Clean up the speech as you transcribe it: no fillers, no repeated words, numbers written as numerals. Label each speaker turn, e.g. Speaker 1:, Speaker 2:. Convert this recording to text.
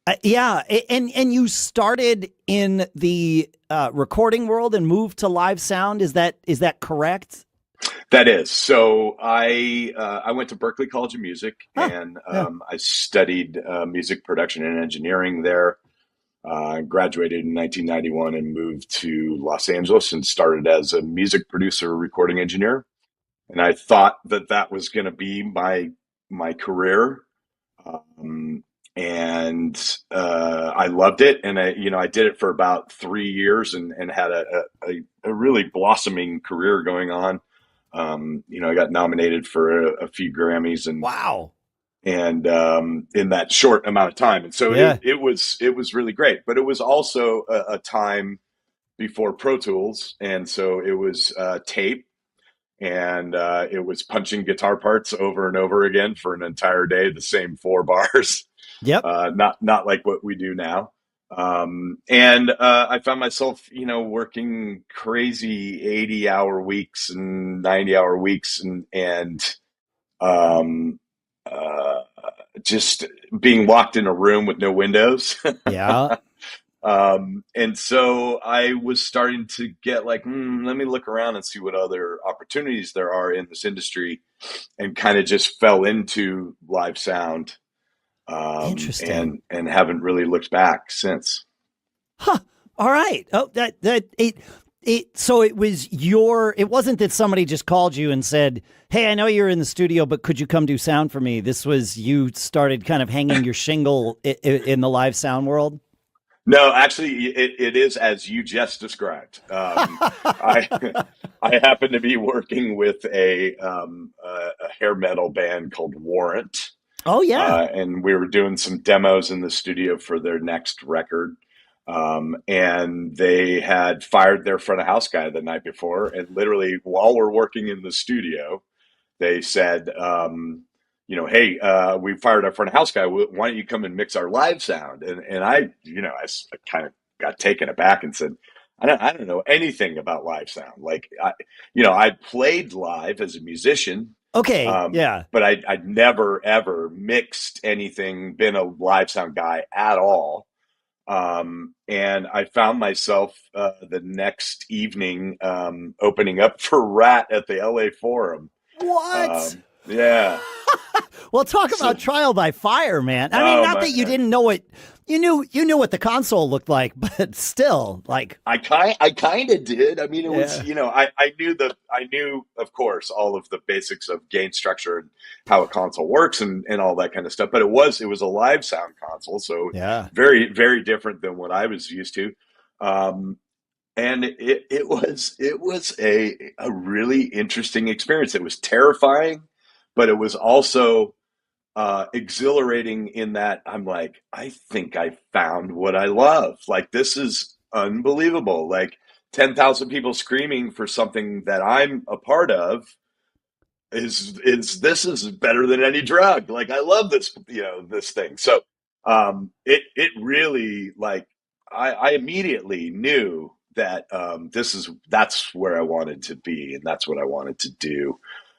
Speaker 1: And you started in the recording world and moved to live sound. Is that correct?
Speaker 2: That is. So I went to Berklee College of Music,
Speaker 1: Huh.
Speaker 2: and
Speaker 1: Yeah.
Speaker 2: I studied music production and engineering there. Graduated in 1991 and moved to Los Angeles and started as a music producer, recording engineer. And I thought that that was going to be my career. Um, and I loved it, and I did it for about 3 years, and had a really blossoming career going on. I got nominated for a few Grammys,
Speaker 1: Wow.
Speaker 2: and in that short amount of time, and so
Speaker 1: Yeah.
Speaker 2: it was really great. But it was also a time before Pro Tools, and so it was tape, and it was punching guitar parts over and over again for an entire day, the same four bars.
Speaker 1: Yep.
Speaker 2: Not like what we do now. And I found myself, working crazy 80-hour weeks and 90-hour weeks, and um, uh, just being locked in a room with no windows.
Speaker 1: Yeah.
Speaker 2: And so I was starting to get like, let me look around and see what other opportunities there are in this industry, and kind of just fell into live sound,
Speaker 1: Interesting.
Speaker 2: and haven't really looked back since.
Speaker 1: Huh. All right. Oh, so it wasn't that somebody just called you and said, "Hey, I know you're in the studio, but could you come do sound for me?" This was you started kind of hanging your shingle in the live sound world.
Speaker 2: No, actually, it is as you just described. I I happen to be working with a hair metal band called Warrant,
Speaker 1: Oh yeah.
Speaker 2: and we were doing some demos in the studio for their next record. And they had fired their front of house guy the night before, and literally while we're working in the studio, they said, hey, we fired our front of house guy. Why don't you come and mix our live sound? And I kind of got taken aback and said, I don't know anything about live sound. Like, I played live as a musician,
Speaker 1: Okay. Yeah.
Speaker 2: but I'd never ever mixed anything, been a live sound guy at all. And I found myself the next evening opening up for Rat at the LA Forum.
Speaker 1: What?
Speaker 2: Yeah.
Speaker 1: Well, talk
Speaker 2: So,
Speaker 1: about trial by fire, man. I mean,
Speaker 2: oh
Speaker 1: not
Speaker 2: my,
Speaker 1: that you didn't know what you knew what the console looked like, but still, like,
Speaker 2: I kind of did. I mean, it was,
Speaker 1: yeah,
Speaker 2: I knew, of course, all of the basics of gain structure and how a console works, and all that kind of stuff. But it was a live sound console, so
Speaker 1: yeah.
Speaker 2: very, very different than what I was used to. Um, and it was a really interesting experience. It was terrifying, but it was also exhilarating in that I'm like, I think I found what I love. Like, this is unbelievable. Like, 10,000 people screaming for something that I'm a part of is this is better than any drug. Like, I love this thing. So it really, like, I immediately knew that that's where I wanted to be, and that's what I wanted to do.